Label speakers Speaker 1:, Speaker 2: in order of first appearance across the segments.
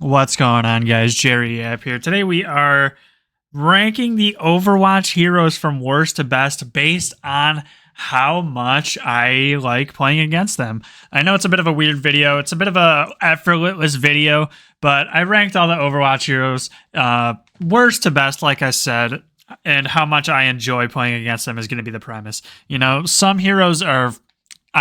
Speaker 1: What's going on, guys? Jerry App here. Today we are ranking the Overwatch heroes from worst to best based on how much I like playing against them. I know it's a bit of a weird video. It's a bit of a effortless video, but I ranked all the Overwatch heroes worst to best, like I said, and how much I enjoy playing against them is going to be the premise. You know, some heroes I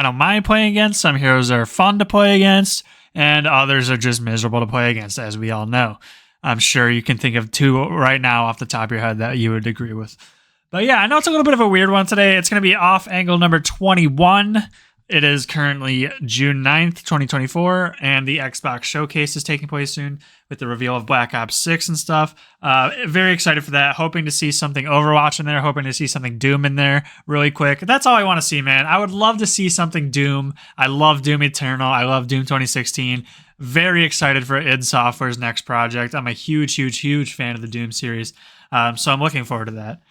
Speaker 1: don't mind playing against. Some heroes are fun to play against, and others are just miserable to play against, as we all know. I'm sure you can think of two right now off the top of your head that you would agree with. But yeah, I know it's a little bit of a weird one today. It's going to be off angle number 21. It is currently June 9th, 2024, and the Xbox Showcase is taking place soon with the reveal of Black Ops 6 and stuff. Very excited for that. Hoping to see something Overwatch in there. Hoping to see something Doom in there really quick. That's all I want to see, man. I would love to see something Doom. I love Doom Eternal. I love Doom 2016. Very excited for id Software's next project. I'm a huge fan of the Doom series, so I'm looking forward to that.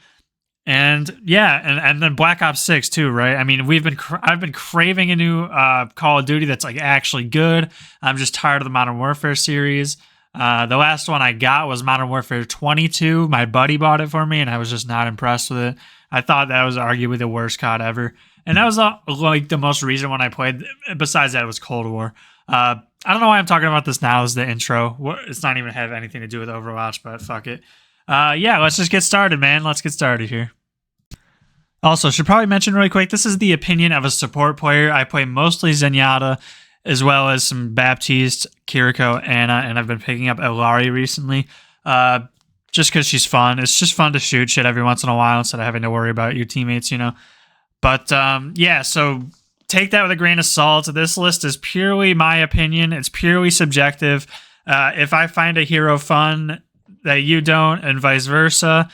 Speaker 1: And yeah, and then Black Ops 6 too, right? I mean, I've been craving a new Call of Duty that's like actually good. I'm just tired of the Modern Warfare series. The last one I got was Modern Warfare 22. My buddy bought it for me, and I was just not impressed with it. I thought that was arguably the worst COD ever, and that was like the most recent one I played. Besides that, it was Cold War. I don't know why I'm talking about this now as the intro. It's not even have anything to do with Overwatch, but fuck it. Yeah, let's just get started, man. Let's get started here. Also, should probably mention really quick, this is the opinion of a support player. I play mostly Zenyatta, as well as some Baptiste, Kiriko, Anna, and I've been picking up Elari recently, just because she's fun. It's just fun to shoot shit every once in a while instead of having to worry about your teammates, you know? But, yeah, so take that with a grain of salt. This list is purely my opinion. It's purely subjective. If I find a hero fun that you don't, and vice versa,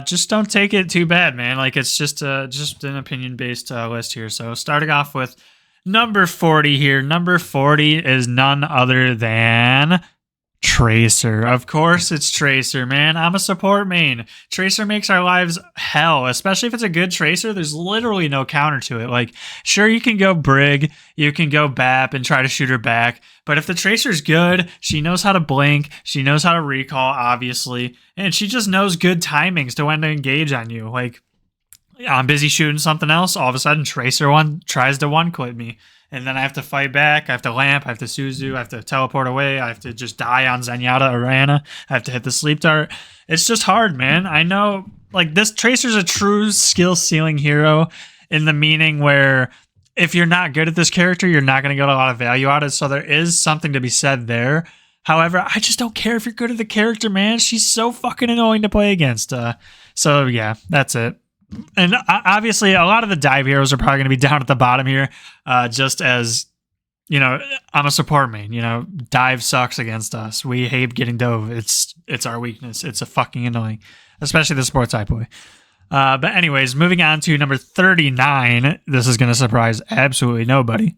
Speaker 1: just don't take it too bad, man. Like, it's just an opinion-based list here. So starting off with number 40 here. Number 40 is none other than Tracer. Of course it's Tracer, man. I'm a support main. Tracer makes our lives hell, especially if it's a good Tracer. There's literally no counter to it. Like, sure, you can go Brig, you can go Bap and try to shoot her back, but if the Tracer's good, she knows how to blink, she knows how to recall, obviously, and she just knows good timings to when to engage on you. Like, I'm busy shooting something else, all of a sudden Tracer tries to one-clip me. And then I have to fight back. I have to lamp. I have to Suzu. I have to teleport away. I have to just die on Zenyatta or Ana. I have to hit the sleep dart. It's just hard, man. I know, like, this Tracer's a true skill ceiling hero in the meaning where if you're not good at this character, you're not going to get a lot of value out of it. So there is something to be said there. However, I just don't care if you're good at the character, man. She's so fucking annoying to play against. So yeah, that's it. And obviously, a lot of the dive heroes are probably going to be down at the bottom here, just as, you know, I'm a support main. You know, dive sucks against us. We hate getting dove. It's our weakness. It's a fucking annoying, especially the sports I play. But anyways, moving on to number 39. This is going to surprise absolutely nobody.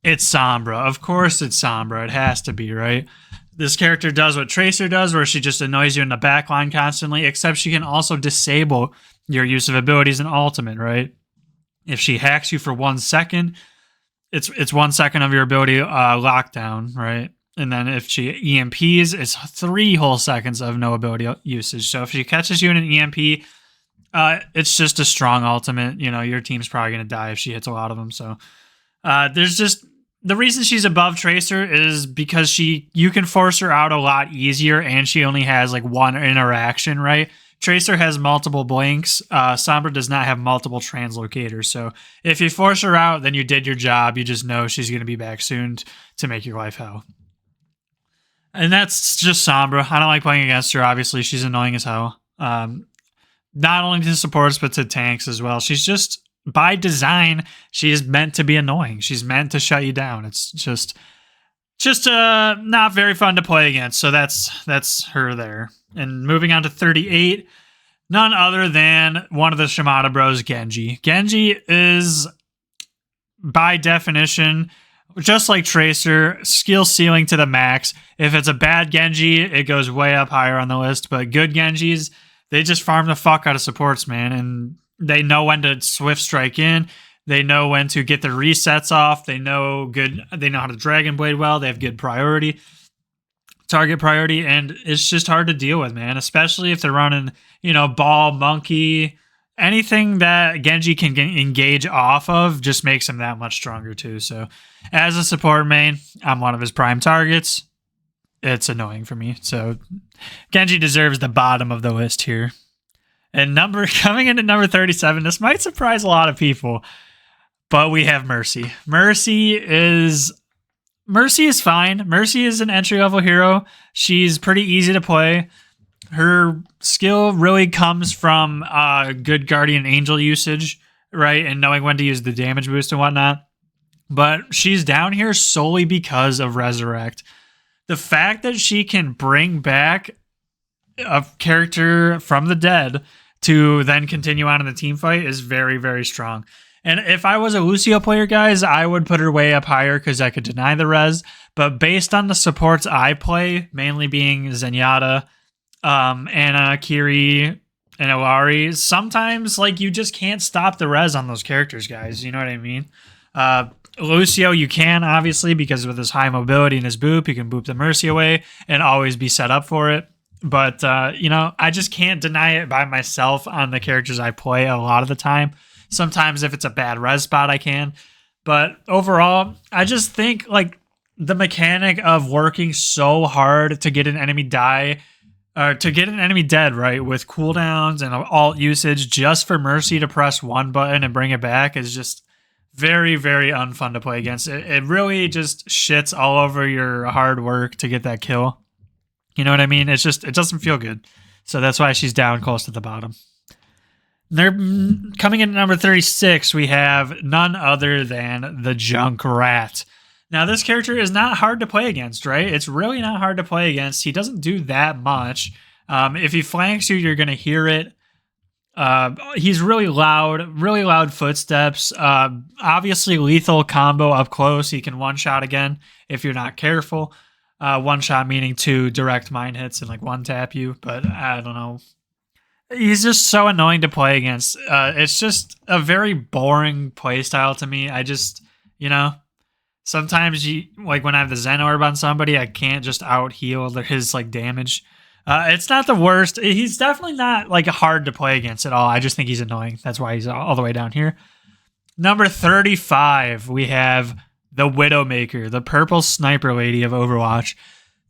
Speaker 1: It's Sombra. Of course it's Sombra. It has to be, right? This character does what Tracer does, where she just annoys you in the backline constantly, except she can also disable your use of abilities in Ultimate, right? If she hacks you for 1 second, it's 1 second of your ability lockdown, right? And then if she EMPs, it's 3 whole seconds of no ability usage. So if she catches you in an EMP, it's just a strong ultimate. You know, your team's probably going to die if she hits a lot of them. So there's just... The reason she's above Tracer is because you can force her out a lot easier, and she only has like one interaction, right? Tracer has multiple blinks. Sombra does not have multiple translocators. So if you force her out, then you did your job. You just know she's going to be back soon to make your life hell. And that's just Sombra. I don't like playing against her. Obviously, she's annoying as hell. Not only to supports, but to tanks as well. She's just, by design, she is meant to be annoying. She's meant to shut you down. It's just not very fun to play against. So that's her there. And moving on to 38, none other than one of the Shimada bros, Genji. Genji is, by definition, just like Tracer, skill ceiling to the max. If it's a bad Genji, it goes way up higher on the list. But good Genjis, they just farm the fuck out of supports, man. And they know when to swift strike in. They know when to get the resets off. They know how to Dragon Blade well. They have good priority. target priority, and it's just hard to deal with, man, especially if they're running, ball, monkey, anything that Genji can engage off of just makes him that much stronger too. So as a support main, I'm one of his prime targets. It's annoying for me. So Genji deserves the bottom of the list here. And coming into number 37, this might surprise a lot of people, but we have Mercy. Mercy is fine. Mercy is an entry-level hero. She's pretty easy to play. Her skill really comes from good Guardian Angel usage, right? And knowing when to use the damage boost and whatnot. But she's down here solely because of Resurrect. The fact that she can bring back a character from the dead to then continue on in the team fight is very, very strong. And if I was a Lucio player, guys, I would put her way up higher because I could deny the res. But based on the supports I play, mainly being Zenyatta, Anna, Kiri, and Ilari, sometimes you just can't stop the res on those characters, guys. You know what I mean? Lucio, you can, obviously, because with his high mobility and his boop, you can boop the Mercy away and always be set up for it. But, I just can't deny it by myself on the characters I play a lot of the time. Sometimes if it's a bad res spot, I can. But overall, I just think the mechanic of working so hard to get an enemy dead, right, with cooldowns and alt usage just for Mercy to press one button and bring it back is just very, very unfun to play against. It really just shits all over your hard work to get that kill. You know what I mean? It doesn't feel good. So that's why she's down close to the bottom. They're coming in at number 36. We have none other than the Junkrat. Now, this character is not hard to play against, right? It's really not hard to play against. He doesn't do that much. If he flanks you, you're going to hear it. He's really loud footsteps. Obviously, lethal combo up close. He can one-shot again if you're not careful. One-shot meaning 2 direct mine hits and one-tap you, but I don't know. He's just so annoying to play against. It's just a very boring play style to me. I just, sometimes when I have the Zen Orb on somebody, I can't just out heal his damage. It's not the worst. He's definitely not hard to play against at all. I just think he's annoying. That's why he's all the way down here. Number 35, we have the Widowmaker, the purple sniper lady of Overwatch.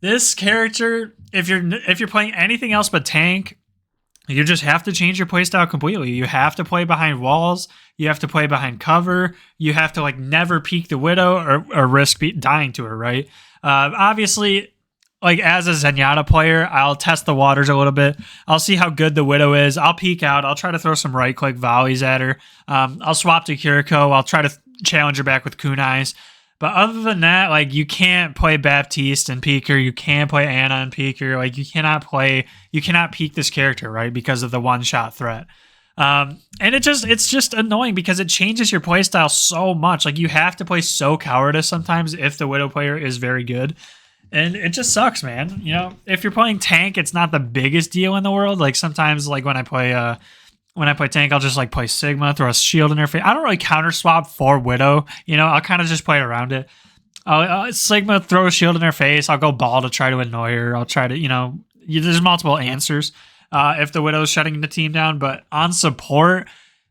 Speaker 1: This character, if you're playing anything else but tank, you just have to change your playstyle completely. You have to play behind walls. You have to play behind cover. You have to never peek the Widow or risk dying to her, right? Obviously, as a Zenyatta player, I'll test the waters a little bit. I'll see how good the Widow is. I'll peek out. I'll try to throw some right-click volleys at her. I'll swap to Kiriko. I'll try to challenge her back with kunais. But other than that, you can't play Baptiste and peek her. You can't play Anna and peek her. You cannot peek this character, right? Because of the one-shot threat. And it's just annoying because it changes your playstyle so much. You have to play so cowardice sometimes if the Widow player is very good. And it just sucks, man. If you're playing tank, it's not the biggest deal in the world. Sometimes when I play tank, I'll just play Sigma, throw a shield in her face. I don't really counter swap for Widow. I'll kind of just play around it. I'll Sigma, throw a shield in her face. I'll go ball to try to annoy her. I'll try to, there's multiple answers if the Widow's shutting the team down. But on support,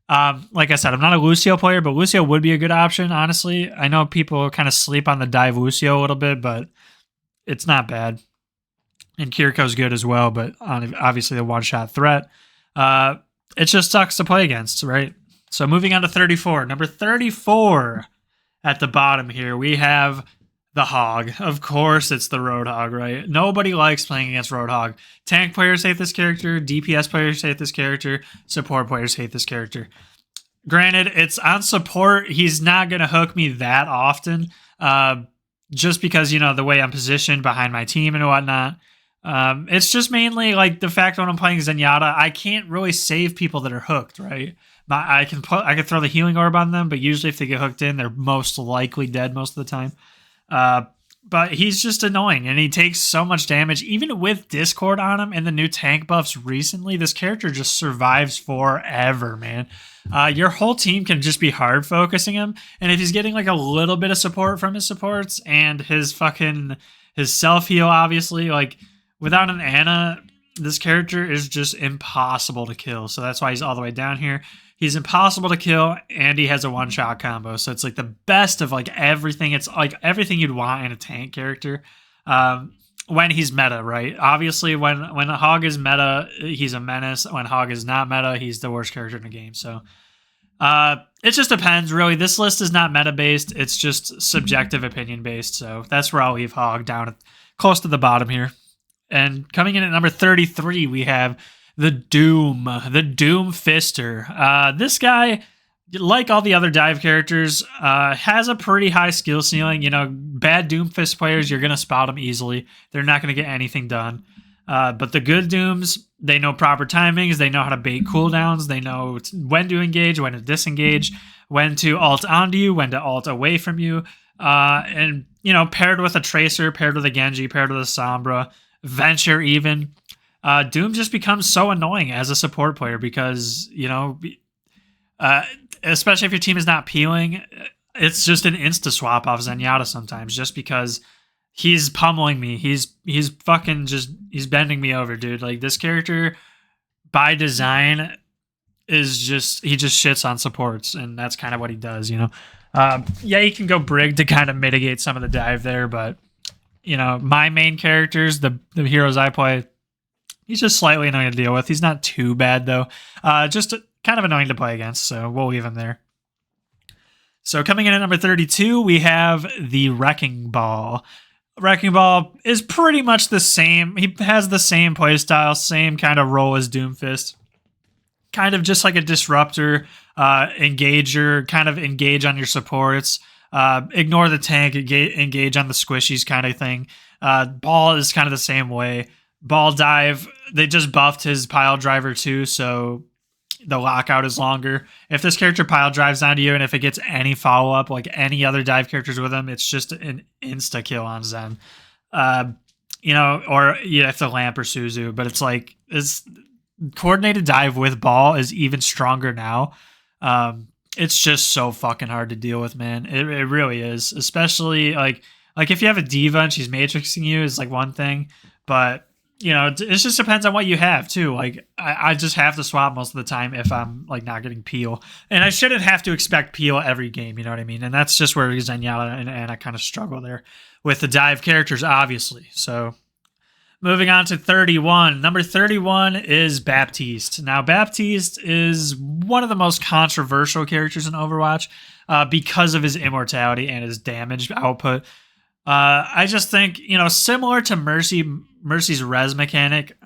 Speaker 1: like I said, I'm not a Lucio player, but Lucio would be a good option, honestly. I know people kind of sleep on the dive Lucio a little bit, but it's not bad. And Kiriko's good as well, but obviously the one-shot threat. It just sucks to play against, right? So moving on to 34. Number 34 at the bottom here, we have the Hog. Of course, it's the Roadhog, right? Nobody likes playing against Roadhog. Tank players hate this character. DPS players hate this character. Support players hate this character. Granted, it's on support. He's not going to hook me that often. Just because, the way I'm positioned behind my team and whatnot. It's just mainly the fact that when I'm playing Zenyatta, I can't really save people that are hooked, right? I can throw the healing orb on them, but usually if they get hooked in, they're most likely dead most of the time. But he's just annoying, and he takes so much damage. Even with Discord on him and the new tank buffs recently, this character just survives forever, man. Your whole team can just be hard focusing him, and if he's getting a little bit of support from his supports and his His self heal, obviously, like without an Ana, this character is just impossible to kill. So that's why he's all the way down here. He's impossible to kill, and he has a one-shot combo. So it's like the best of like everything. It's like everything you'd want in a tank character. When he's meta, right? Obviously, when Hog is meta, he's a menace. When Hog is not meta, he's the worst character in the game. So it just depends, really. This list is not meta-based. It's just subjective opinion-based. So that's where I'll leave Hog down close to the bottom here. And coming in at number 33, we have the Doom Fister. This guy, like all the other dive characters, has a pretty high skill ceiling. You know, bad Doomfist players, you're going to spot them easily. They're not going to get anything done. But the good Dooms, they know proper timings. They know how to bait cooldowns. They know when to engage, when to disengage, when to ult onto you, when to ult away from you. And, you know, paired with a Tracer, paired with a Genji, paired with a Sombra, Venture even, Doom just becomes so annoying as a support player because, you know, especially if your team is not peeling, it's just an insta swap off Zenyatta sometimes just because he's pummeling me. He's fucking just, he's bending me over, dude. Like, this character by design is just, he just shits on supports, and that's kind of what he does, you know. Yeah, he can go Brig to kind of mitigate some of the dive there, but, you know, my main characters, the heroes I play, he's just slightly annoying to deal with. He's not too bad, though. Just kind of annoying to play against, so we'll leave him there. So coming in at number 32, we have the Wrecking Ball. Wrecking Ball is pretty much the same. He has the same playstyle, same kind of role as Doomfist. Kind of just like a disruptor, engager, kind of engage on your supports. Ignore the tank, engage on the squishies kind of thing. Ball is kind of the same way. Ball dive, they just buffed his pile driver too, so the lockout is longer. If this character pile drives onto you and if it gets any follow-up, like any other dive characters with him, it's just an insta-kill on Zen. You know, or you have to lamp or Suzu, but it's like, it's coordinated dive with Ball is even stronger now. It's just so fucking hard to deal with, man. It really is. Especially like if you have a diva and she's matrixing you is like one thing, but you know, it just depends on what you have too. Like I just have to swap most of the time if I'm like not getting peel, and I shouldn't have to expect peel every game. You know what I mean? And that's just where Zenyatta and Ana kind of struggle there with the dive characters, obviously. So moving on to 31. Number 31 is Baptiste. Now, Baptiste is one of the most controversial characters in Overwatch because of his immortality and his damage output. I just think, you know, similar to Mercy's res mechanic,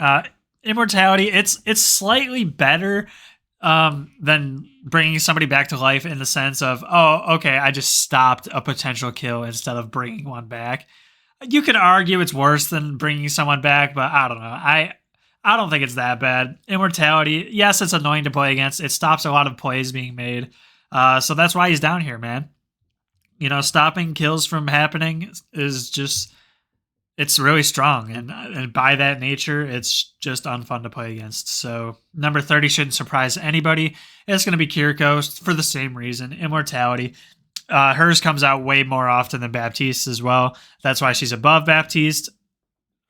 Speaker 1: immortality, it's slightly better than bringing somebody back to life in the sense of, oh, okay, I just stopped a potential kill instead of bringing one back. You could argue it's worse than bringing someone back, but I don't know. I don't think it's that bad. Immortality, yes, it's annoying to play against. It stops a lot of plays being made. So that's why he's down here, man. You know, stopping kills from happening is just, it's really strong. And by that nature, it's just unfun to play against. So number 30 shouldn't surprise anybody. It's going to be Kiriko for the same reason, immortality. Hers comes out way more often than Baptiste as well. That's why she's above Baptiste.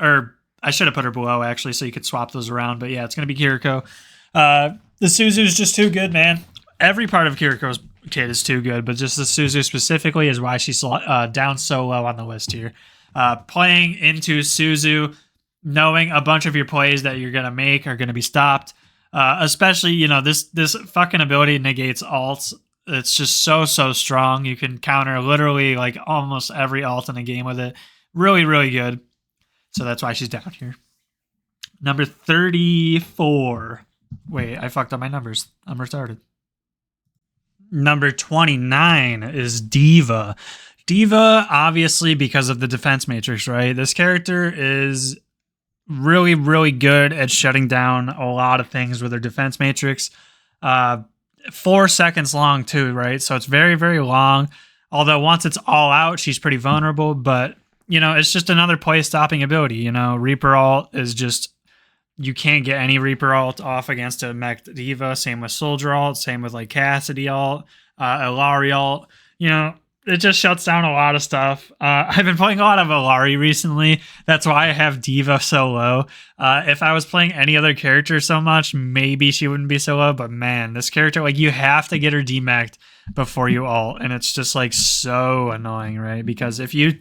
Speaker 1: Or I should have put her below, actually, so you could swap those around. But yeah, it's going to be Kiriko. The Suzu is just too good, man. Every part of Kiriko's kit is too good, but just the Suzu specifically is why she's down so low on the list here. Playing into Suzu, knowing a bunch of your plays that you're going to make are going to be stopped. Especially, you know, this fucking ability negates ults. It's just so strong. You can counter literally like almost every ult in a game with it. Really, really good. So that's why she's down here. Number 34. Wait, I fucked up my numbers. I'm retarded. Number 29 is Diva. Diva, obviously, because of the defense matrix, right? This character is really, really good at shutting down a lot of things with her defense matrix. 4 seconds long too, right? So it's very, very long. Although once it's all out, she's pretty vulnerable. But, you know, it's just another play stopping ability. You know, Reaper ult is just, you can't get any Reaper ult off against a mech Diva. Same with Soldier ult. Same with like Cassidy ult, Illari ult. You know, it just shuts down a lot of stuff. I've been playing a lot of Alari recently. That's why I have Diva so low. If I was playing any other character so much, maybe she wouldn't be so low. But man, this character, like, you have to get her demacked before you ult, and it's just like so annoying, right? Because if you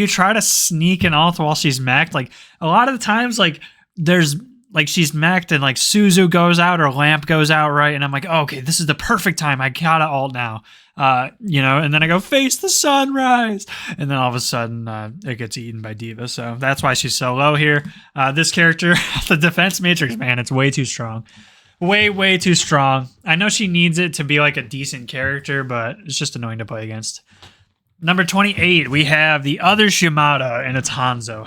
Speaker 1: try to sneak an ult while she's maxed, like a lot of the times, like there's like she's mech'd and like Suzu goes out or Lamp goes out, right? And I'm like, oh, okay, this is the perfect time. I gotta ult now. And then I go face the sunrise, and then all of a sudden it gets eaten by Diva. So that's why she's so low here. This character, the defense matrix, man, it's way too strong. Way too strong. I know she needs it to be like a decent character, but it's just annoying to play against. Number 28, we have the other Shimada, and it's Hanzo.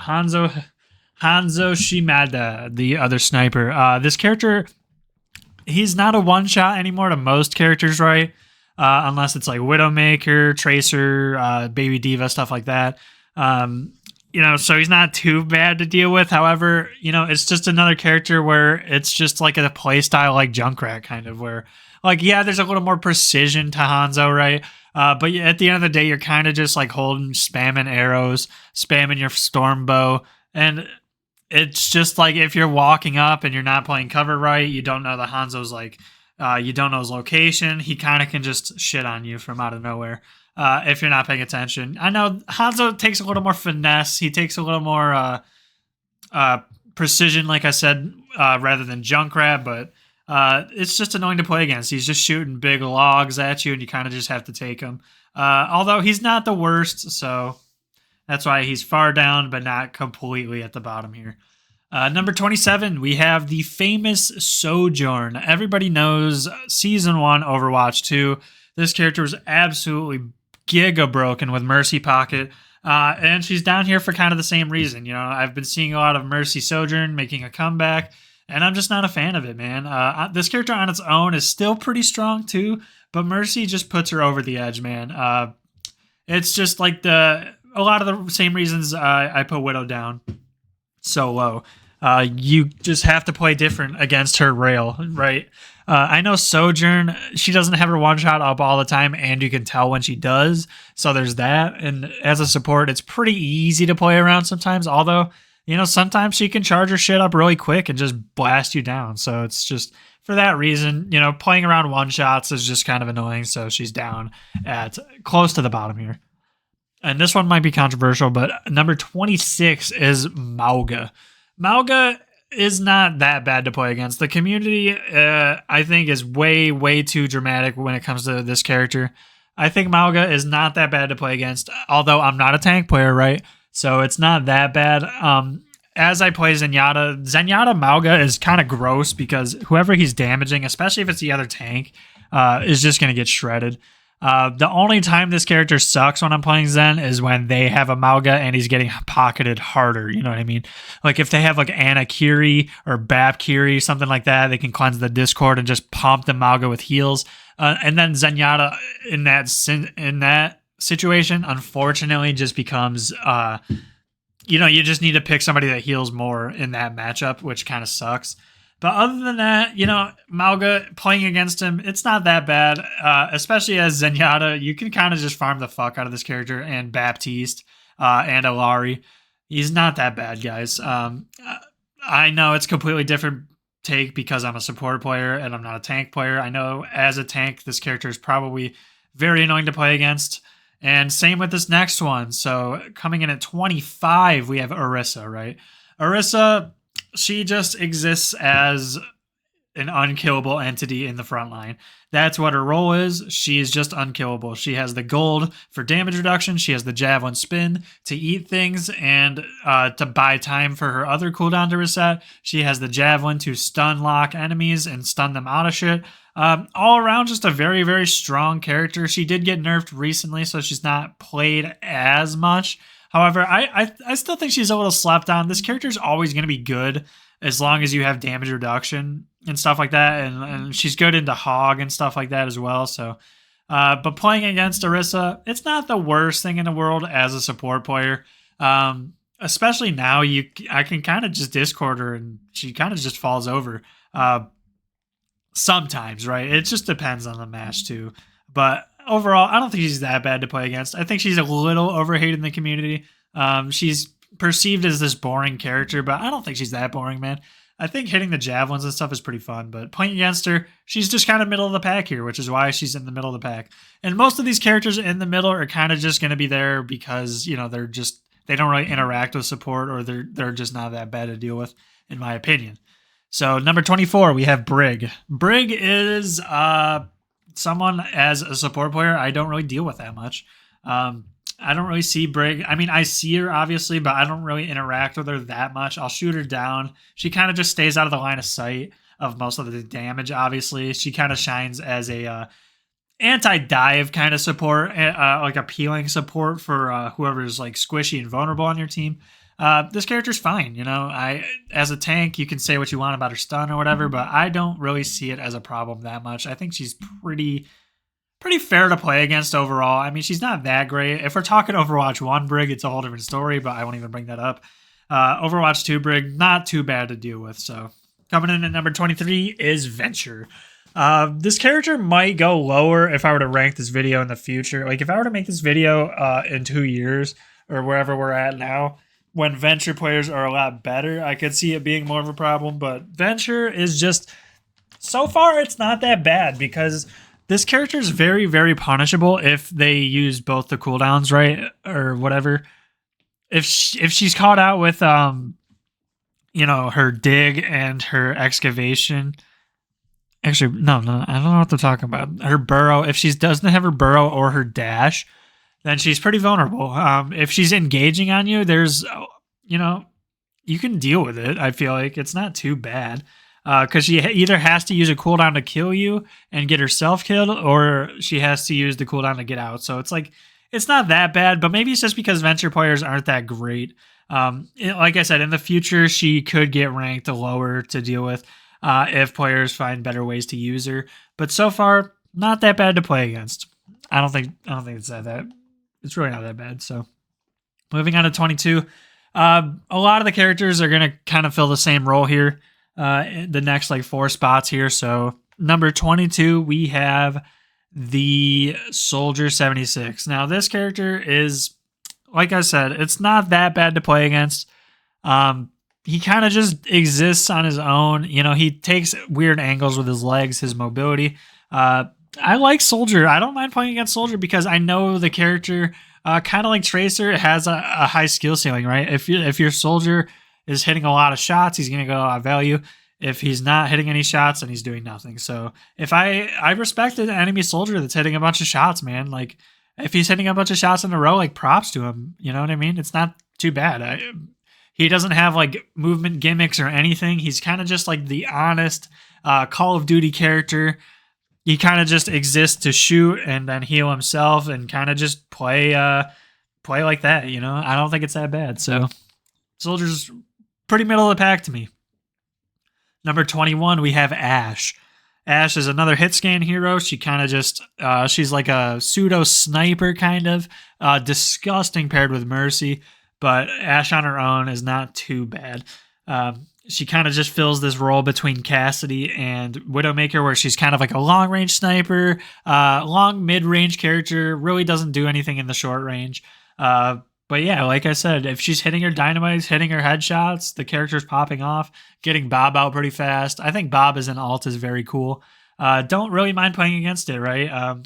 Speaker 1: Hanzo Shimada, the other sniper. This character, he's not a one-shot anymore to most characters, right? Unless it's like Widowmaker, Tracer, Baby Diva, stuff like that. So he's not too bad to deal with. However, it's just another character where it's just like a playstyle like Junkrat kind of, where like, yeah, there's a little more precision to Hanzo, right? But at the end of the day, you're kind of just like spamming arrows, spamming your storm bow, and it's just like if you're walking up and you're not playing cover right, you don't know the Hanzo's like, you don't know his location. He kind of can just shit on you from out of nowhere if you're not paying attention. I know Hanzo takes a little more finesse. He takes a little more precision, like I said, rather than Junkrat, but it's just annoying to play against. He's just shooting big logs at you, and you kind of just have to take him. Although he's not the worst, so that's why he's far down, but not completely at the bottom here. Number 27, we have the famous Sojourn. Everybody knows Season 1 Overwatch 2. This character was absolutely giga broken with Mercy Pocket. And she's down here for kind of the same reason. I've been seeing a lot of Mercy Sojourn making a comeback, and I'm just not a fan of it, man. This character on its own is still pretty strong too, but Mercy just puts her over the edge, man. It's just like a lot of the same reasons I put Widow down so low. You just have to play different against her rail, right? I know Sojourn, she doesn't have her one shot up all the time, and you can tell when she does. So there's that. And as a support, it's pretty easy to play around sometimes. Although, sometimes she can charge her shit up really quick and just blast you down. So it's just for that reason, playing around one shots is just kind of annoying. So she's down at close to the bottom here. And this one might be controversial, but number 26 is Mauga. Mauga is not that bad to play against. The community, I think, is way too dramatic when it comes to this character. I think Mauga is not that bad to play against, although I'm not a tank player, right? So it's not that bad. As I play Zenyatta Mauga is kind of gross because whoever he's damaging, especially if it's the other tank, is just going to get shredded. The only time this character sucks when I'm playing Zen is when they have a Mauga and he's getting pocketed harder. You know what I mean? Like if they have like Ana Kiri or Bap Kiri, something like that, they can cleanse the Discord and just pump the Mauga with heals. And then Zenyatta in that situation, unfortunately, just becomes, you just need to pick somebody that heals more in that matchup, which kind of sucks. But other than that, Mauga, playing against him, it's not that bad. Especially as Zenyatta, you can kind of just farm the fuck out of this character, and Baptiste and Alari. He's not that bad, guys. I know it's completely different take because I'm a support player and I'm not a tank player. I know as a tank, this character is probably very annoying to play against. And same with this next one. So coming in at 25, we have Orisa, right? Orisa, she just exists as an unkillable entity in the front line. That's what her role is. She is just unkillable. She has the gold for damage reduction. She has the javelin spin to eat things and to buy time for her other cooldown to reset. She has the javelin to stun lock enemies and stun them out of shit. All around, just a very strong character. She did get nerfed recently, so she's not played as much. However, I still think she's a little slept on. This character is always going to be good as long as you have damage reduction and stuff like that. And she's good into Hog and stuff like that as well. So, but playing against Orisa, it's not the worst thing in the world as a support player. Especially now, I can kind of just Discord her and she kind of just falls over. Sometimes, right? It just depends on the match too. But overall, I don't think she's that bad to play against. I think she's a little overhated in the community. She's perceived as this boring character, but I don't think she's that boring, man. I think hitting the javelins and stuff is pretty fun, but playing against her, she's just kind of middle of the pack here, which is why she's in the middle of the pack. And most of these characters in the middle are kind of just going to be there because, they don't really interact with support, or they're just not that bad to deal with, in my opinion. So number 24, we have Brig. Brig is someone as a support player I don't really deal with that much. I don't really see Brig. I mean, I see her obviously, but I don't really interact with her that much. I'll shoot her down. She kind of just stays out of the line of sight of most of the damage. Obviously, she kind of shines as a anti-dive kind of support, like a peeling support for whoever's like squishy and vulnerable on your team. This character's fine, as a tank, you can say what you want about her stun or whatever, but I don't really see it as a problem that much. I think she's pretty fair to play against overall. I mean, she's not that great. If we're talking Overwatch 1 Brig, it's a whole different story, but I won't even bring that up. Overwatch 2 Brig, not too bad to deal with. So coming in at number 23 is Venture. This character might go lower if I were to rank this video in the future. Like if I were to make this video in 2 years or wherever we're at now, when Venture players are a lot better, I could see it being more of a problem. But Venture is just, so far it's not that bad because this character is very, very punishable if they use both the cooldowns right or whatever. If she's caught out with her dig and her excavation. Actually, no, I don't know what they're talking about. Her burrow. If she doesn't have her burrow or her dash, then she's pretty vulnerable. If she's engaging on you, there's, you can deal with it. I feel like it's not too bad. Because she either has to use a cooldown to kill you and get herself killed, or she has to use the cooldown to get out. So it's like, it's not that bad, but maybe it's just because Venture players aren't that great. Like I said, in the future, she could get ranked lower to deal with if players find better ways to use her. But so far, not that bad to play against. I don't think it's that. It's really not that bad. So moving on to 22, a lot of the characters are going to kind of fill the same role here. The next like 4 spots here. So number 22, we have the Soldier 76. Now this character is, like I said, it's not that bad to play against. He kind of just exists on his own. He takes weird angles with his legs, his mobility. I like Soldier. I don't mind playing against Soldier because I know the character, kind of like Tracer, has a high skill ceiling, right? If your Soldier is hitting a lot of shots, he's going to get a lot of value. If he's not hitting any shots, then he's doing nothing. So if I respect an enemy soldier that's hitting a bunch of shots, man. Like if he's hitting a bunch of shots in a row, like props to him. You know what I mean? It's not too bad. He doesn't have like movement gimmicks or anything. He's kind of just like the honest Call of Duty character. He kind of just exists to shoot and then heal himself and kind of just play like that. I don't think it's that bad. So Soldier's pretty middle of the pack to me. Number 21, we have Ashe. Ashe is another hit scan hero. She kind of just, she's like a pseudo sniper kind of, disgusting paired with Mercy, but Ashe on her own is not too bad. She kind of just fills this role between Cassidy and Widowmaker, where she's kind of like a long range sniper, long mid range character, really doesn't do anything in the short range. But yeah, like I said, if she's hitting her dynamites, hitting her headshots, the character's popping off, getting Bob out pretty fast. I think Bob as an alt is very cool. Don't really mind playing against it, right?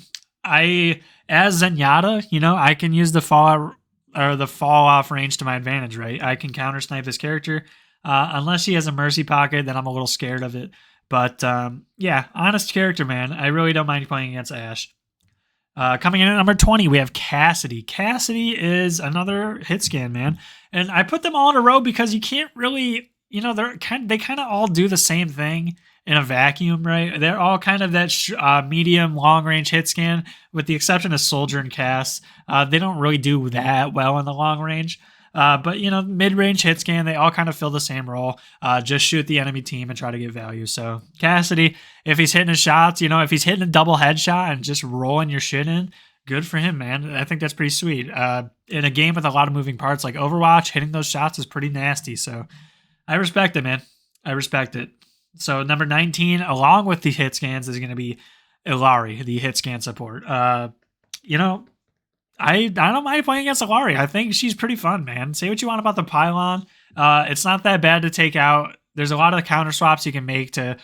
Speaker 1: As Zenyatta, I can use the fall off range to my advantage, right? I can counter snipe this character. Unless she has a mercy pocket, then I'm a little scared of it. But yeah, honest character, man. I really don't mind playing against Ashe. Coming in at number 20, we have Cassidy. Cassidy is another hit scan, man. And I put them all in a row because you can't really, they kind of all do the same thing in a vacuum, right? They're all kind of that medium, long-range hit scan, with the exception of Soldier and Cass. They don't really do that well in the long range. But, mid-range hit scan, they all kind of fill the same role. Just shoot the enemy team and try to get value. So Cassidy, if he's hitting his shots, if he's hitting a double headshot and just rolling your shit in, good for him, man. I think that's pretty sweet. In a game with a lot of moving parts like Overwatch, hitting those shots is pretty nasty. So I respect it, man. I respect it. So number 19, along with the hit scans, is going to be Illari, the hit scan support. you know, I don't mind playing against Alari. I think she's pretty fun, man. Say what you want about the pylon. It's not that bad to take out. There's a lot of counter swaps you can make to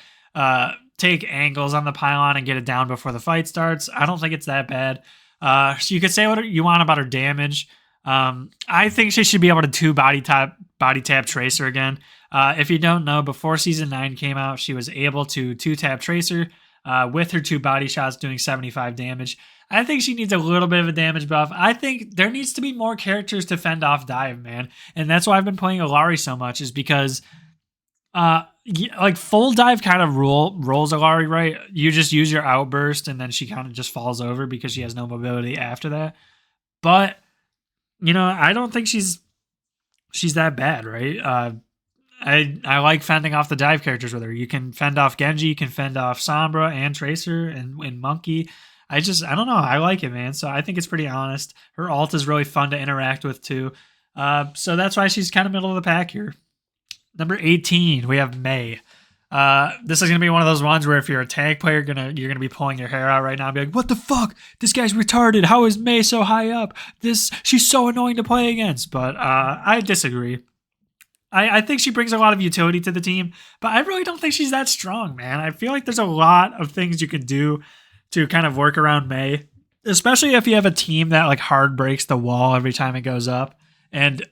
Speaker 1: take angles on the pylon and get it down before the fight starts. I don't think it's that bad. So you could say what you want about her damage. I think she should be able to body tap Tracer again. If you don't know, before Season 9 came out, she was able to 2-tap Tracer with her 2 body shots doing 75 damage. I think she needs a little bit of a damage buff. I think there needs to be more characters to fend off dive, man. And that's why I've been playing Alari so much, is because like full dive kind of rolls Alari, right? You just use your outburst and then she kind of just falls over because she has no mobility after that. But I don't think she's that bad, right? I like fending off the dive characters with her. You can fend off Genji, you can fend off Sombra and Tracer and Monkey. I don't know. I like it, man. So I think it's pretty honest. Her ult is really fun to interact with too. So that's why she's kind of middle of the pack here. Number 18, we have Mei. This is gonna be one of those ones where if you're a tag player, you're gonna be pulling your hair out right now and be like, what the fuck? This guy's retarded. How is Mei so high up? She's so annoying to play against. But I disagree. I think she brings a lot of utility to the team, but I really don't think she's that strong, man. I feel like there's a lot of things you can do to kind of work around Mei, especially if you have a team that like hard breaks the wall every time it goes up. And,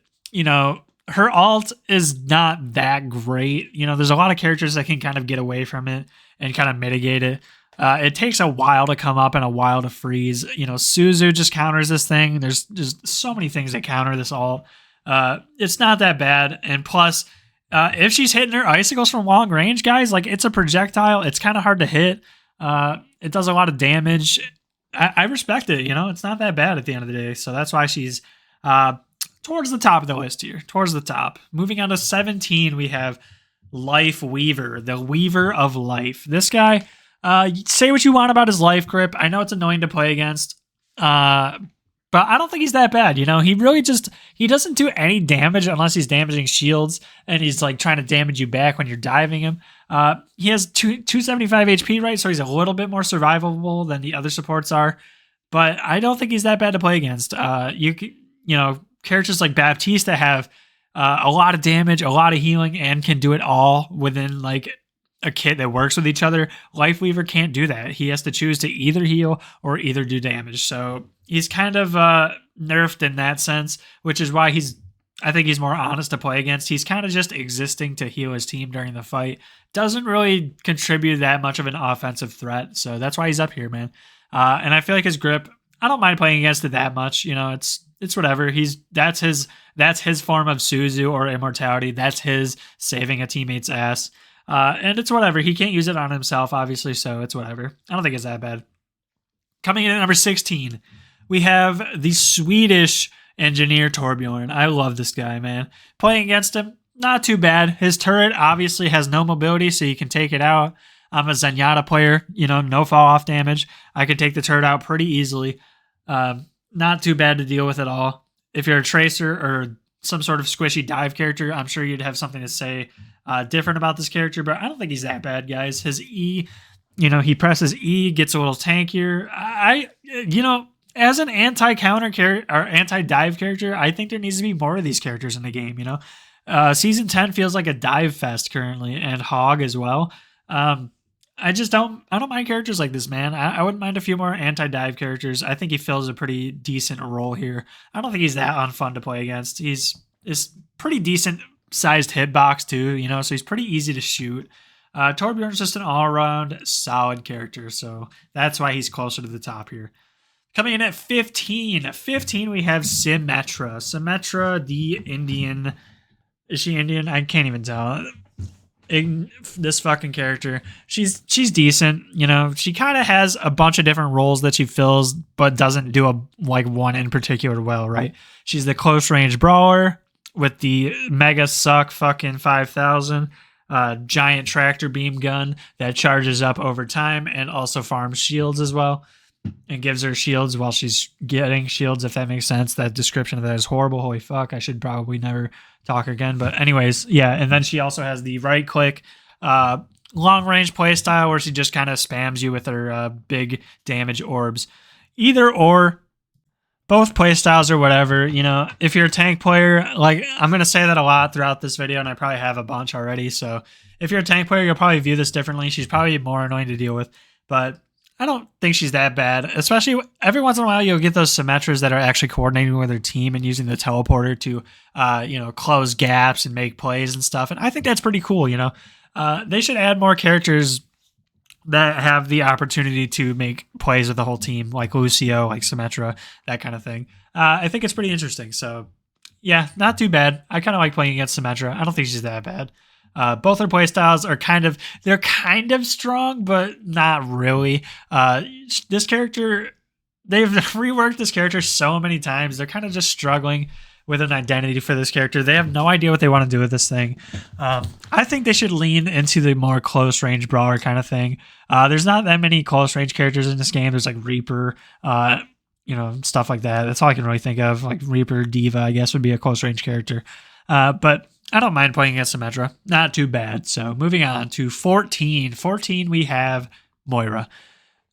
Speaker 1: her ult is not that great. There's a lot of characters that can kind of get away from it and kind of mitigate it. It takes a while to come up and a while to freeze. Suzu just counters this thing. There's just so many things that counter this ult. It's not that bad. And plus, if she's hitting her icicles from long range, guys, like it's a projectile. It's kind of hard to hit. It does a lot of damage. I respect it. It's not that bad at the end of the day. So that's why she's towards the top of the list here. Towards the top. Moving on to 17, we have Life Weaver, the Weaver of Life. This guy, say what you want about his life grip. I know it's annoying to play against. But I don't think he's that bad. He really he doesn't do any damage unless he's damaging shields and he's like trying to damage you back when you're diving him. He has 275 HP, right? So he's a little bit more survivable than the other supports are. But I don't think he's that bad to play against. Characters like Baptiste that have a lot of damage, a lot of healing, and can do it all within like a kit that works with each other. Life Weaver can't do that. He has to choose to either heal or either do damage. So he's kind of nerfed in that sense, which is why I think he's more honest to play against. He's kind of just existing to heal his team during the fight. Doesn't really contribute that much of an offensive threat. So that's why he's up here, man. And I feel like his grip, I don't mind playing against it that much. It's whatever. That's his form of Suzu or immortality. That's his saving a teammate's ass. And it's whatever. He can't use it on himself, obviously, so it's whatever. I don't think it's that bad. Coming in at number 16, we have the Swedish engineer Torbjorn. I love this guy, man. Playing against him, not too bad. His turret obviously has no mobility, so you can take it out. I'm a Zenyatta player, no fall off damage. I can take the turret out pretty easily. Not too bad to deal with at all. If you're a Tracer or some sort of squishy dive character, I'm sure you'd have something to say different about this character, but I don't think he's that bad, guys. His E, he presses E, gets a little tankier. As an anti-counter character or anti-dive character, I think there needs to be more of these characters in the game, Season 10 feels like a dive fest currently, and Hog as well. I don't mind characters like this, man. I wouldn't mind a few more anti-dive characters. I think he fills a pretty decent role here. I don't think he's that unfun to play against. He's pretty decent sized hitbox too, so he's pretty easy to shoot. Torbjorn's just an all-around solid character, so that's why he's closer to the top here. Coming in at 15. At 15, we have Symmetra. Symmetra, the Indian. Is she Indian? I can't even tell. This fucking character. She's decent. She kind of has a bunch of different roles that she fills, but doesn't do one in particular well, right? She's the close range brawler with the mega suck fucking 5,000 giant tractor beam gun that charges up over time and also farms shields as well and gives her shields while she's getting shields, if that makes sense. That description of that is horrible. Holy fuck. I should probably never talk again. But anyways, yeah. And then she also has the right click long range play style where she just kind of spams you with her big damage orbs. either or, both playstyles or whatever. You know, if you're a tank player, like I'm going to say that a lot throughout this video, and I probably have a bunch already. So if you're a tank player, you'll probably view this differently. She's probably more annoying to deal with, but I don't think she's that bad. Especially every once in a while, you'll get those Symmetras that are actually coordinating with their team and using the teleporter to, close gaps and make plays and stuff. And I think that's pretty cool. They should add more characters that have the opportunity to make plays with the whole team, like Lucio, like Symmetra, that kind of thing. I think it's pretty interesting. So, yeah, not too bad. I kind of like playing against Symmetra. I don't think she's that bad. Both her playstyles are they're kind of strong, but not really. This character, they've reworked this character so many times. They're kind of just struggling with an identity for this character. They have no idea what they want to do with this thing. I think they should lean into the more close range brawler kind of thing. There's not that many close range characters in this game. There's like Reaper, stuff like that. That's all I can really think of. Like Reaper, Diva, I guess would be a close range character. But I don't mind playing against Symmetra. Not too bad. So moving on to 14. 14, we have Moira.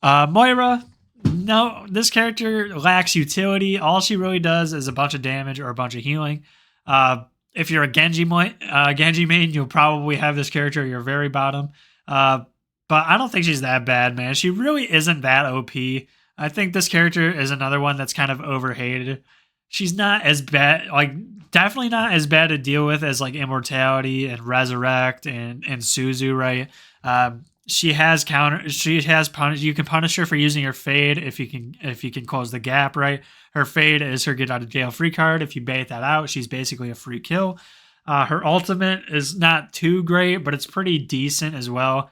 Speaker 1: Moira, no, this character lacks utility. All she really does is a bunch of damage or a bunch of healing. If you're a Genji main, you'll probably have this character at your very bottom. But I don't think she's that bad, man. She really isn't that OP. I think this character is another one that's kind of overhated. She's not as bad, definitely not as bad to deal with as like Immortality and Resurrect and Suzu, right? She has punish. You can punish her for using her fade if you can close the gap, right? Her fade is her get out of jail free card. If you bait that out, she's basically a free kill. Her ultimate is not too great, but it's pretty decent as well.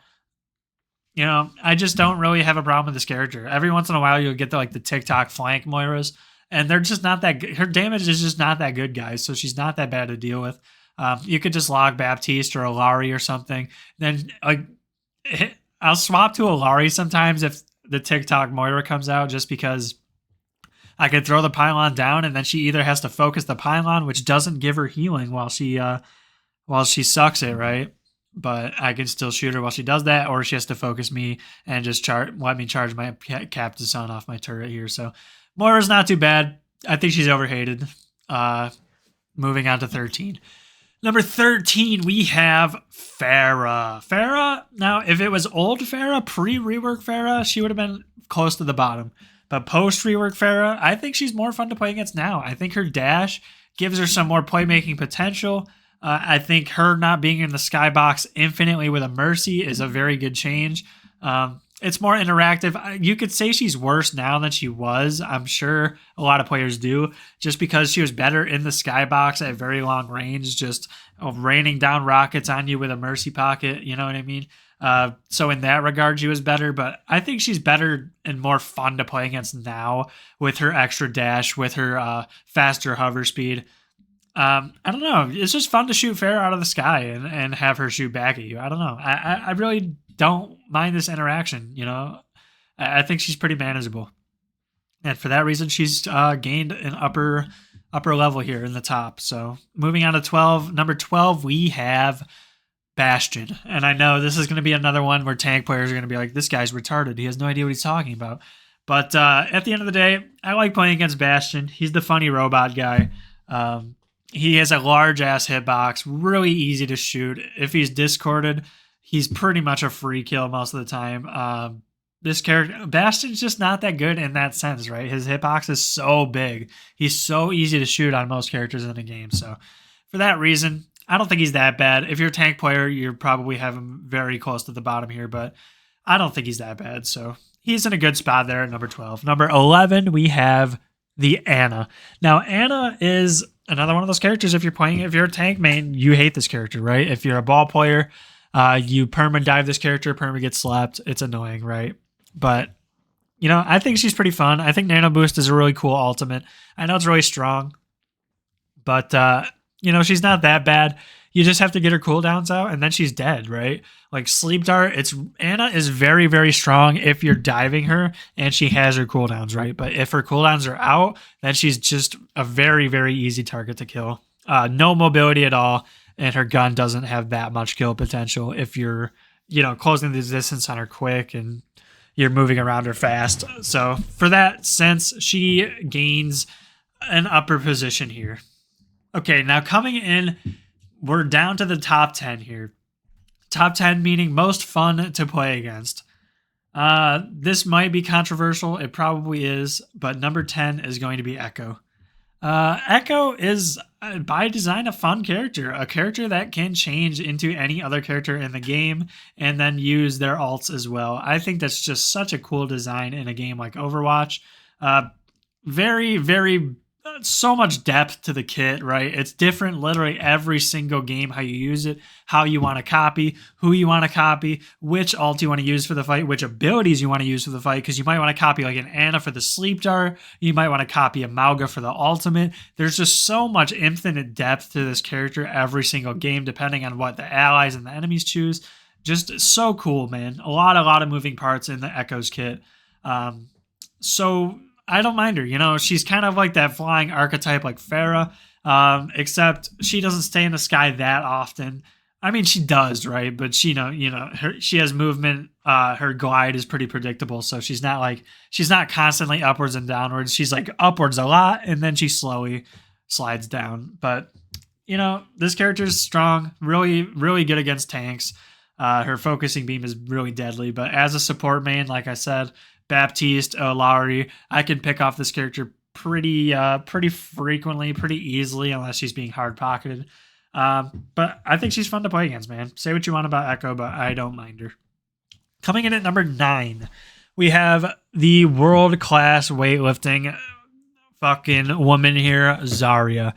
Speaker 1: I just don't really have a problem with this character. Every once in a while, you'll get the TikTok flank Moiras, and they're just not that good. Her damage is just not that good, guys. So she's not that bad to deal with. You could just log Baptiste or Alari or something. Then I'll swap to Alari sometimes if the TikTok Moira comes out, just because I could throw the pylon down and then she either has to focus the pylon, which doesn't give her healing while she sucks it, right? But I can still shoot her while she does that, or she has to focus me and just let me charge my Captain Sun off my turret here. So Moira's not too bad. I think she's overhated. Moving on to 13. Number 13, we have Pharah. Pharah, now, if it was old Pharah, pre-rework Pharah, she would have been close to the bottom. But post-rework Pharah, I think she's more fun to play against now. I think her dash gives her some more playmaking potential. I think her not being in the skybox infinitely with a Mercy is a very good change. It's more interactive. You could say she's worse now than she was. I'm sure a lot of players do, just because she was better in the skybox at very long range, just raining down rockets on you with a Mercy pocket. You know what I mean? So in that regard, she was better, but I think she's better and more fun to play against now with her extra dash, with her faster hover speed. I don't know. It's just fun to shoot Pharah out of the sky and have her shoot back at you. I don't know. I really don't mind this interaction. I think she's pretty manageable, and for that reason, she's gained an upper level here in the top. So moving on to 12, number 12, we have Bastion, and I know this is going to be another one where tank players are going to be like, "This guy's retarded. He has no idea what he's talking about." But at the end of the day, I like playing against Bastion. He's the funny robot guy. He has a large ass hitbox, really easy to shoot. If he's discorded, he's pretty much a free kill most of the time. This character, Bastion's just not that good in that sense, right? His hitbox is so big. He's so easy to shoot on most characters in the game. So for that reason, I don't think he's that bad. If you're a tank player, you probably have him very close to the bottom here, but I don't think he's that bad. So he's in a good spot there at number 12. Number 11, we have the Ana. Now, Ana is another one of those characters. If you're a tank main, you hate this character, right? If you're a ball player, you perma dive this character, perma gets slapped. It's annoying, right? But I think she's pretty fun. I think Nano Boost is a really cool ultimate. I know it's really strong, but she's not that bad. You just have to get her cooldowns out, and then she's dead, right? Like Sleep Dart, Ana is very, very strong if you're diving her and she has her cooldowns, right? But if her cooldowns are out, then she's just a very, very easy target to kill. No mobility at all, and her gun doesn't have that much kill potential if you're, closing the distance on her quick and you're moving around her fast. So for that sense, she gains an upper position here. Okay, now coming in, we're down to the top 10 here. Top 10 meaning most fun to play against. This might be controversial. It probably is, but number 10 is going to be Echo. Echo is by design a fun character, a character that can change into any other character in the game and then use their alts as well. I think that's just such a cool design in a game like Overwatch. Very, very so much depth to the kit, right? It's different literally every single game, how you use it, how you want to copy, who you want to copy, which ult you want to use for the fight, which abilities you want to use for the fight, because you might want to copy like an Ana for the sleep dart, you might want to copy a Mauga for the ultimate. There's just so much infinite depth to this character every single game, depending on what the allies and the enemies choose. Just so cool, man. A lot of moving parts in the Echoes kit. So I don't mind her. You know, she's kind of like that flying archetype like Pharah, except she doesn't stay in the sky that often. I mean, she does, right? But she, she has movement. Her glide is pretty predictable, so she's not constantly upwards and downwards. She's like upwards a lot, and then she slowly slides down. But this character is strong, really, really good against tanks. Her focusing beam is really deadly, but as a support main, like I said, Baptiste, Lowry, I can pick off this character pretty frequently, pretty easily, unless she's being hard pocketed. But I think she's fun to play against, man. Say what you want about Echo, but I don't mind her. Coming in at number 9, we have the world-class weightlifting fucking woman here, Zarya.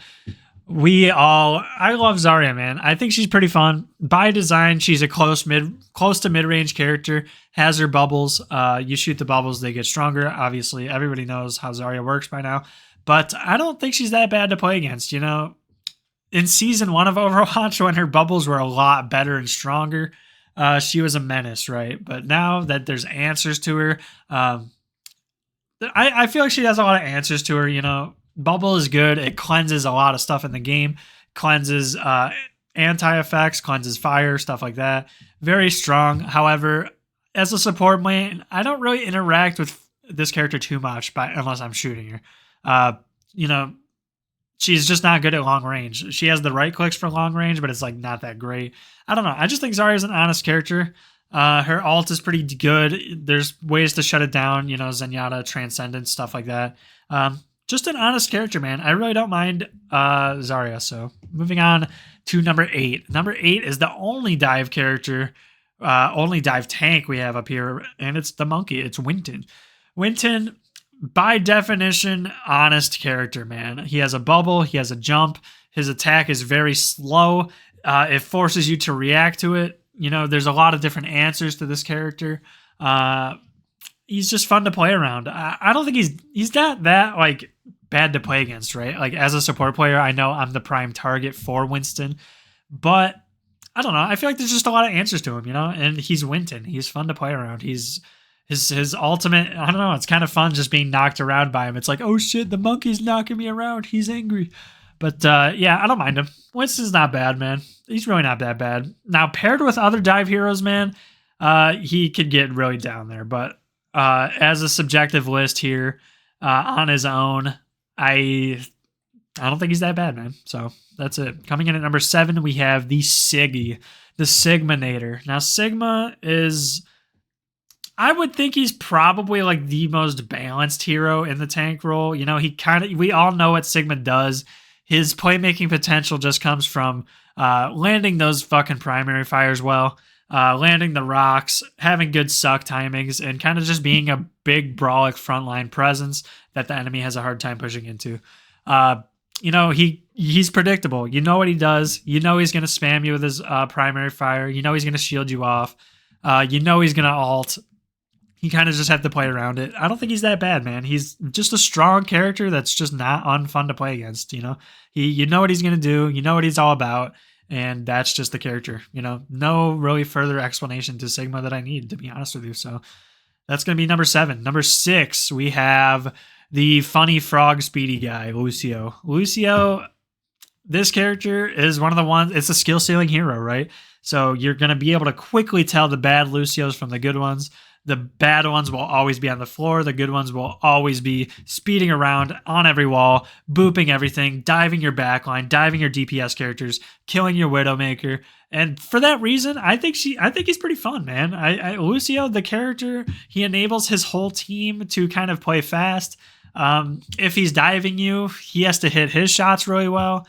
Speaker 1: I love Zarya, man. I think she's pretty fun. By design, she's a close to mid-range character, has her bubbles. You shoot the bubbles, they get stronger. Obviously, everybody knows how Zarya works by now. But I don't think she's that bad to play against, In Season 1 of Overwatch, when her bubbles were a lot better and stronger, she was a menace, right? But now that there's answers to her, I feel like she has a lot of answers to her, Bubble is good. It cleanses a lot of stuff in the game. Cleanses anti-effects, cleanses fire, stuff like that. Very strong. However, as a support main, I don't really interact with this character too much unless I'm shooting her. She's just not good at long range. She has the right clicks for long range, but it's like not that great. I don't know. I just think Zarya is an honest character. Her ult is pretty good. There's ways to shut it down, Zenyatta, Transcendence, stuff like that. Just an honest character, man. I really don't mind Zarya. So moving on to number 8. Number 8 is the only dive character, only dive tank we have up here, and it's the monkey. It's Winton. Winton, by definition, honest character, man. He has a bubble. He has a jump. His attack is very slow. It forces you to react to it. There's a lot of different answers to this character. He's just fun to play around. I don't think he's not that like bad to play against, right? Like as a support player, I know I'm the prime target for Winston, but I don't know. I feel like there's just a lot of answers to him, and he's Winton. He's fun to play around. He's his ultimate. I don't know. It's kind of fun just being knocked around by him. It's like, oh shit, the monkey's knocking me around. He's angry. But yeah, I don't mind him. Winston's not bad, man. He's really not that bad. Now paired with other dive heroes, man, he could get really down there. But as a subjective list here, on his own, I don't think he's that bad, man. So that's it. Coming in at number 7, we have the Siggy, the Sigmanator. Now Sigma is, I would think he's probably like the most balanced hero in the tank role. We all know what Sigma does. His playmaking potential just comes from landing those fucking primary fires well, landing the rocks, having good suck timings, and kind of just being a big brawlic frontline presence that the enemy has a hard time pushing into. He's predictable. You know what he does. You know he's going to spam you with his primary fire. You know he's going to shield you off. You know he's going to ult. You kind of just have to play around it. I don't think he's that bad, man. He's just a strong character that's just not unfun to play against, You know what he's going to do. You know what he's all about. And that's just the character, no really further explanation to Sigma that I need, to be honest with you. So that's going to be number 7. Number 6, we have the funny frog speedy guy, Lucio. Lucio, this character is one of the ones, it's a skill ceiling hero, right? So you're going to be able to quickly tell the bad Lucios from the good ones. The bad ones will always be on the floor. The good ones will always be speeding around on every wall, booping everything, diving your backline, diving your DPS characters, killing your Widowmaker. And for that reason, I think he's pretty fun, man. Lucio, the character, he enables his whole team to kind of play fast. If he's diving you, he has to hit his shots really well.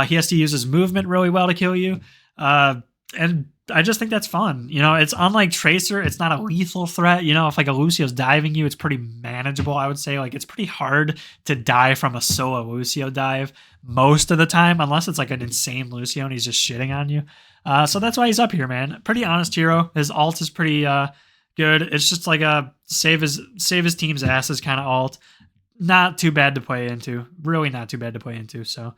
Speaker 1: He has to use his movement really well to kill you. And I just think that's fun. It's unlike Tracer. It's not a lethal threat. If like a Lucio's diving you, it's pretty manageable, I would say. Like, it's pretty hard to die from a solo Lucio dive most of the time, unless it's like an insane Lucio and he's just shitting on you. So that's why he's up here, man. Pretty honest hero. His ult is pretty good. It's just like a save his team's asses kind of ult. Not too bad to play into. Really not too bad to play into. So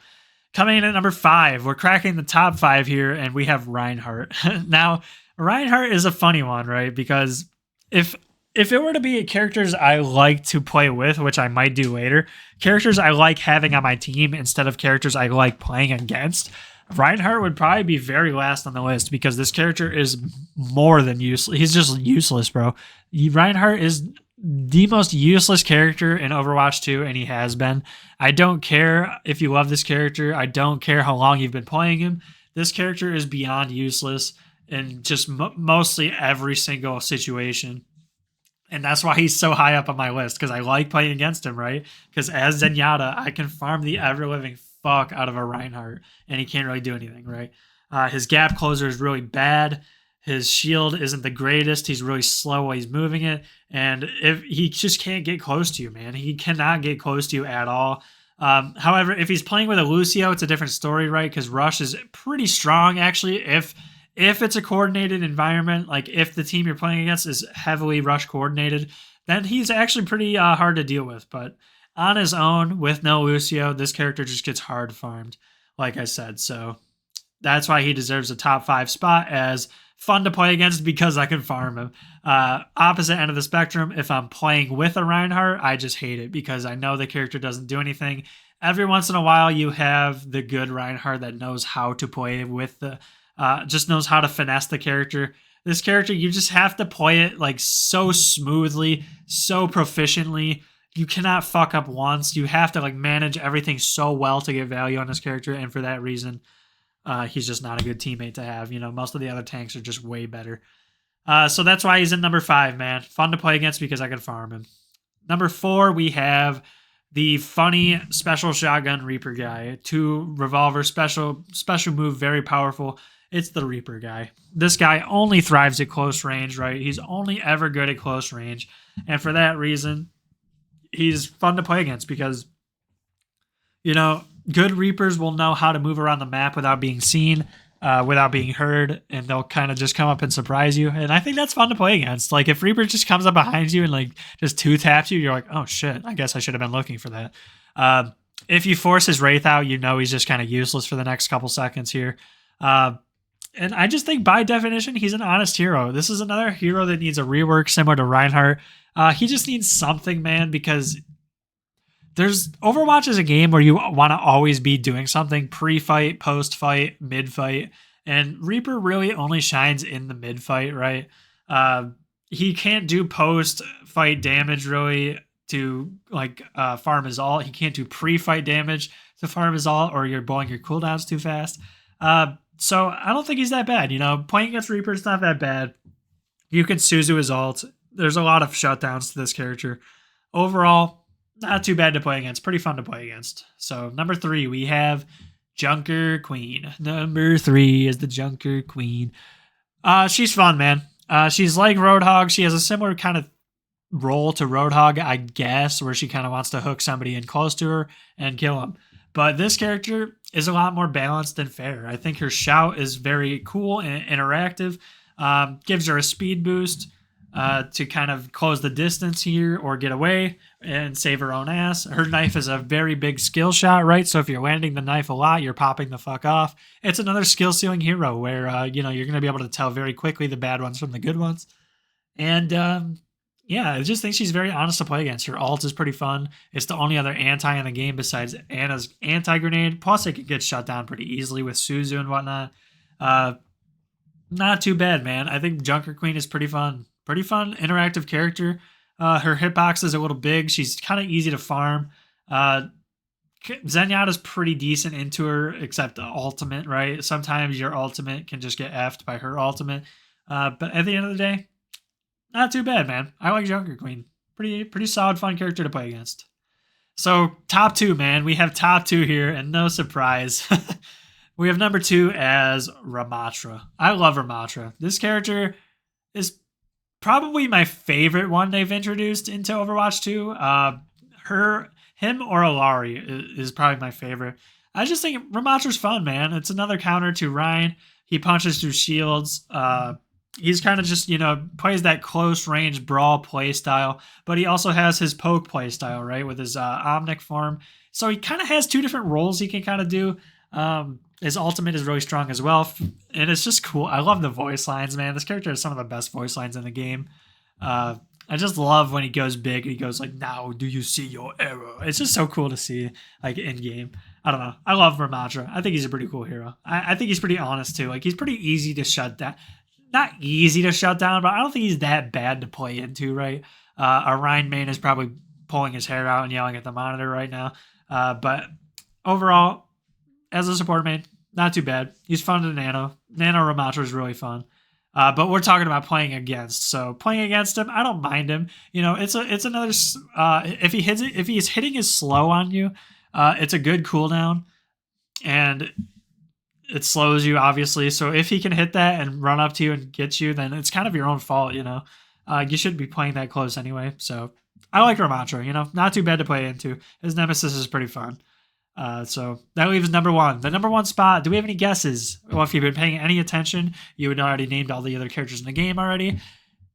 Speaker 1: coming in at number 5, we're cracking the top 5 here, and we have Reinhardt. Now, Reinhardt is a funny one, right? Because if it were to be characters I like to play with, which I might do later, characters I like having on my team instead of characters I like playing against, Reinhardt would probably be very last on the list because this character is more than useless. He's just useless, bro. Reinhardt is the most useless character in Overwatch 2, and he has been. I don't care if you love this character. I don't care how long you've been playing him. This character is beyond useless in just mostly every single situation. And that's why he's so high up on my list, because I like playing against him, right? Because as Zenyatta, I can farm the ever-living fuck out of a Reinhardt, and he can't really do anything, right? His gap closer is really bad. His shield isn't the greatest. He's really slow while he's moving it. And if he just can't get close to you, man. He cannot get close to you at all. However, if he's playing with a Lucio, it's a different story, right? Because Rush is pretty strong, actually. If it's a coordinated environment, like if the team you're playing against is heavily Rush coordinated, then he's actually pretty hard to deal with. But on his own, with no Lucio, this character just gets hard farmed, like I said. So that's why he deserves a top 5 spot as fun to play against, because I can farm him. Opposite end of the spectrum, if I'm playing with a Reinhardt, I just hate it because I know the character doesn't do anything. Every once in a while, you have the good Reinhardt that knows how to play with just knows how to finesse the character. This character, you just have to play it like so smoothly, so proficiently. You cannot fuck up once. You have to like manage everything so well to get value on this character, and for that reason, he's just not a good teammate to have. Most of the other tanks are just way better. So that's why he's in number 5, man. Fun to play against because I can farm him. Number 4, we have the funny special shotgun Reaper guy. 2 revolver special move, very powerful. It's the Reaper guy. This guy only thrives at close range, right? He's only ever good at close range. And for that reason, he's fun to play against because, good Reapers will know how to move around the map without being seen, without being heard, and they'll kind of just come up and surprise you. And I think that's fun to play against. Like, if Reaper just comes up behind you and like just 2-taps you, you're like, oh shit, I guess I should have been looking for that. If you force his Wraith out, he's just kind of useless for the next couple seconds here. And I just think by definition, he's an honest hero. This is another hero that needs a rework similar to Reinhardt. He just needs something, man, because Overwatch is a game where you want to always be doing something pre-fight, post-fight, mid-fight, and Reaper really only shines in the mid-fight, right? He can't do post-fight damage really to farm his ult. He can't do pre-fight damage to farm his ult, or you're blowing your cooldowns too fast. So I don't think he's that bad. Playing against Reaper is not that bad. You can Suzu his ult. There's a lot of shutdowns to this character. Overall, not too bad to play against. Pretty fun to play against. So number 3, we have Junker Queen. Number 3 is the Junker Queen. She's fun, man. She's like Roadhog. She has a similar kind of role to Roadhog, I guess, where she kind of wants to hook somebody in close to her and kill him. But this character is a lot more balanced and fair. I think her shout is very cool and interactive. Gives her a speed boost to kind of close the distance here or get away and save her own ass. Her knife is a very big skill shot, right? So if you're landing the knife a lot, you're popping the fuck off. It's another skill ceiling hero where, you're going to be able to tell very quickly the bad ones from the good ones. And, I just think she's very honest to play against. Her ult is pretty fun. It's the only other anti in the game besides Ana's anti-grenade. Plus, it can get shut down pretty easily with Suzu and whatnot. Not too bad, man. I think Junker Queen is pretty fun. pretty fun, interactive character. Her hitbox is a little big. She's kind of easy to farm. Zenyatta's pretty decent into her, except the ultimate, right? Sometimes your ultimate can just get effed by her ultimate. But at the end of the day, not too bad, man. I like Junker Queen. Pretty solid, fun character to play against. So top 2, man. We have top 2 here, and no surprise. We have number 2 as Ramattra. I love Ramattra. This character is probably my favorite one they've introduced into Overwatch 2. Him or Alari is probably my favorite. I just think Ramattra's fun, man. It's another counter to Ryan. He punches through shields. He's kind of just, plays that close range brawl play style, but he also has his poke play style, right, with his Omnic form. So he kind of has 2 different roles he can kind of do. His ultimate is really strong as well, and it's just cool. I love the voice lines, man. This character has some of the best voice lines in the game. I just love when he goes big and he goes like, "Now do you see your error?" It's just so cool to see, like, in game. I don't know. I love Ramattra. I think he's a pretty cool hero. I think he's pretty honest too. Like, he's pretty easy to shut down. Not easy to shut down, but I don't think he's that bad to play into, right? Our Ryan main is probably pulling his hair out and yelling at the monitor right now. But overall, as a support main, not too bad. He's fun to nano. Nano Ramattra is really fun. But we're talking about playing against. So playing against him, I don't mind him. It's another. If he's hitting his slow on you, it's a good cooldown, and it slows you obviously. So if he can hit that and run up to you and get you, then it's kind of your own fault. You shouldn't be playing that close anyway. So I like Ramattra. Not too bad to play into. His nemesis is pretty fun. So that leaves number 1. The number 1 spot, do we have any guesses? Well, if you've been paying any attention, you would already named all the other characters in the game already.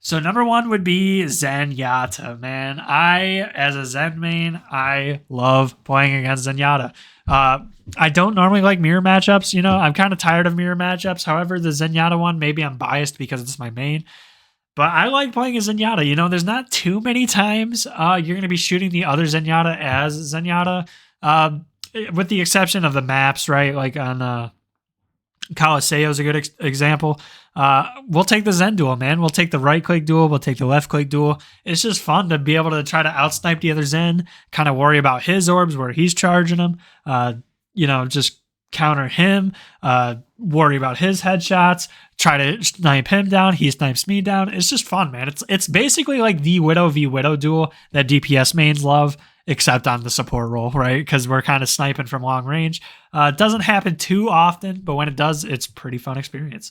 Speaker 1: So number 1 would be Zenyatta, man. As a Zen main, I love playing against Zenyatta. I don't normally like mirror matchups. I'm kind of tired of mirror matchups. However, the Zenyatta one, maybe I'm biased because it's my main. But I like playing as Zenyatta. There's not too many times you're going to be shooting the other Zenyatta as Zenyatta. With the exception of the maps, right? Like on Coliseum is a good example. We'll take the Zen duel, man. We'll take the right click duel. We'll take the left click duel. It's just fun to be able to try to outsnipe the other Zen, kind of worry about his orbs where he's charging them. Just counter him, worry about his headshots, try to snipe him down. He snipes me down. It's just fun, man. It's basically like the Widow v Widow duel that DPS mains love, except on the support role, right? Because we're kind of sniping from long range. It doesn't happen too often, but when it does, it's pretty fun experience.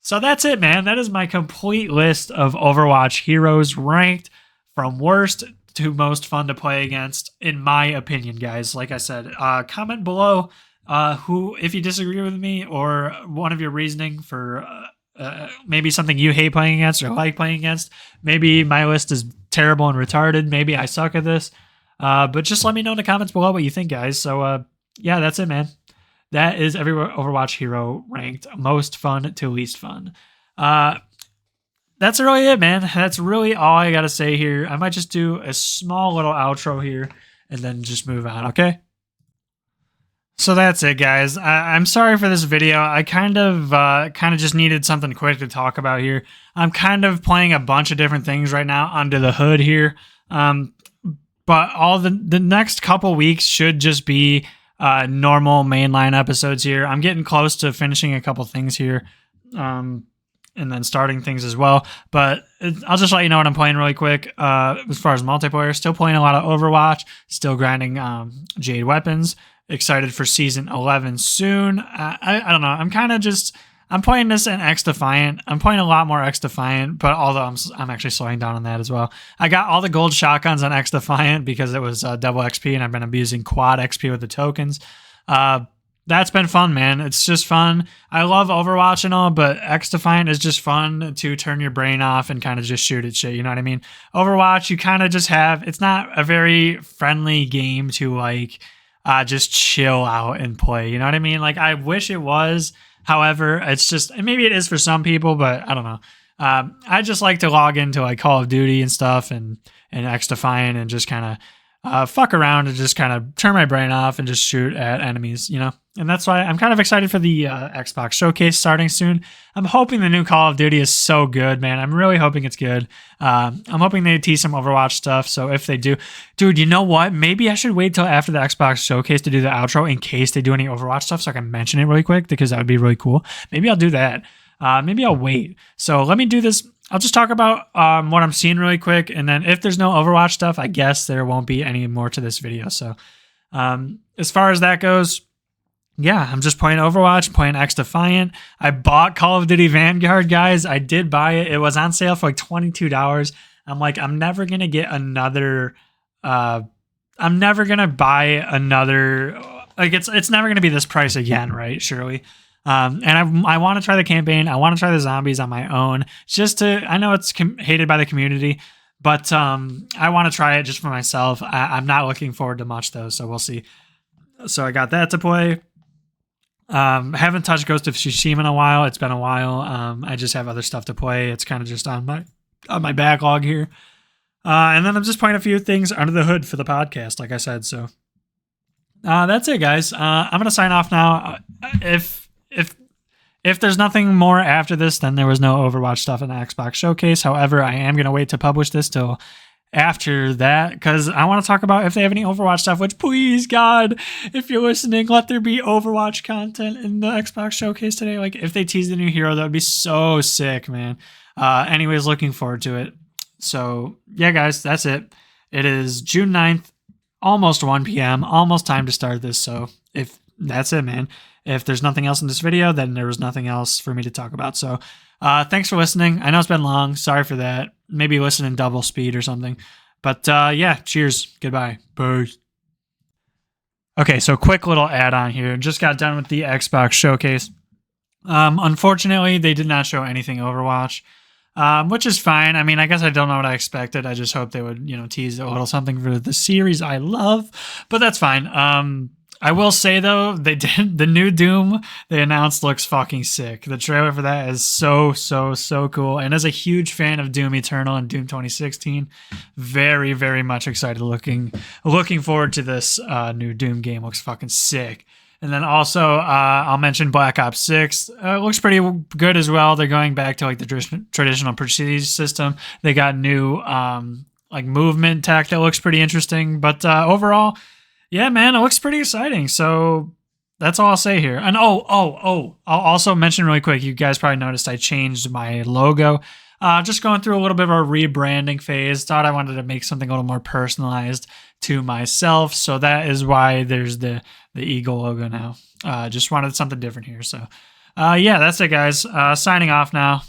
Speaker 1: So that's it, man. That is my complete list of Overwatch heroes ranked from worst to most fun to play against, in my opinion, guys. Like I said, comment below if you disagree with me or one of your reasoning for maybe something you hate playing against or like playing against. Maybe my list is terrible and retarded. Maybe I suck at this. But just let me know in the comments below what you think, guys. So, yeah, that's it, man. That is every Overwatch hero ranked most fun to least fun. That's really it, man. That's really all I got to say here. I might just do a small little outro here and then just move on, okay? So that's it, guys. I'm sorry for this video. I kind of just needed something quick to talk about here. I'm kind of playing a bunch of different things right now under the hood here. But all the next couple weeks should just be normal mainline episodes here. I'm getting close to finishing a couple things here, and then starting things as well. But I'll just let you know what I'm playing really quick. As far as multiplayer, still playing a lot of Overwatch, still grinding Jade weapons. Excited for season 11 soon. I don't know. I'm playing this in X Defiant. I'm playing a lot more X Defiant, but although I'm actually slowing down on that as well. I got all the gold shotguns on X Defiant because it was double XP, and I've been abusing quad XP with the tokens. That's been fun, man. It's just fun. I love Overwatch and all, but X Defiant is just fun to turn your brain off and kind of just shoot at shit. You know what I mean? Overwatch, you kind of just have. It's not a very friendly game to like just chill out and play. You know what I mean? Like, I wish it was. However, it's just, and maybe it is for some people, but I don't know. I just like to log into like Call of Duty and stuff and X Defiant and just kind of fuck around and just kind of turn my brain off and just shoot at enemies, you know? And that's why I'm kind of excited for the Xbox Showcase starting soon. I'm hoping the new Call of Duty is so good, man. I'm really hoping it's good. I'm hoping they tease some Overwatch stuff. So if they do, dude, you know what? Maybe I should wait till after the Xbox Showcase to do the outro in case they do any Overwatch stuff so I can mention it really quick because that would be really cool. Maybe I'll do that. Maybe I'll wait. So let me do this. I'll just talk about what I'm seeing really quick. And then if there's no Overwatch stuff, I guess there won't be any more to this video. So as far as that goes, yeah, I'm just playing Overwatch, playing X Defiant. I bought Call of Duty Vanguard, guys. I did buy it. It was on sale for like $22. I'm like, I'm never going to get another. I'm never going to buy another. Like, it's never going to be this price again, right? Surely. And I want to try the campaign. I want to try the zombies on my own. Just to, I know it's hated by the community, but I want to try it just for myself. I'm not looking forward to much, though, so we'll see. So I got that to play. Haven't touched Ghost of Tsushima in a while. It's been a while. I just have other stuff to play. It's kind of just on my backlog here. And then I'm just playing a few things under the hood for the podcast, like I said. So that's it, guys. I'm gonna sign off now. If there's nothing more after this, then there was no Overwatch stuff in the Xbox Showcase. However, I am gonna wait to publish this till after that because I want to talk about if they have any Overwatch stuff, which please God, if you're listening, let there be Overwatch content in the Xbox Showcase today. Like if they tease the new hero, that would be so sick, man. Anyways, looking forward to it. So yeah, guys, that's it. It is June 9th, almost 1 p.m., almost time to start this. So if that's it, man. If there's nothing else in this video, then there was nothing else for me to talk about. So thanks for listening. I know it's been long. Sorry for that. Maybe listen in double speed or something. But yeah, cheers. Goodbye. Peace. Okay, so quick little add-on here. Just got done with the Xbox Showcase. Unfortunately, they did not show anything Overwatch, which is fine. I mean, I guess I don't know what I expected. I just hoped they would, tease a little something for the series I love. But that's fine. I will say, though, they did the new Doom they announced looks fucking sick. The trailer for that is so cool. And as a huge fan of Doom Eternal and Doom 2016, very, very much excited looking forward to this new Doom game. Looks fucking sick. And then also, I'll mention Black Ops 6. Looks pretty good as well. They're going back to like the traditional prestige system. They got new like movement tech that looks pretty interesting. But overall, yeah, man, it looks pretty exciting. So that's all I'll say here. And I'll also mention really quick, you guys probably noticed I changed my logo. Just going through a little bit of a rebranding phase. Thought I wanted to make something a little more personalized to myself. So that is why there's the eagle logo now. Just wanted something different here. So yeah, that's it, guys. Signing off now.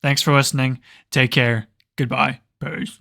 Speaker 1: Thanks for listening. Take care. Goodbye. Peace.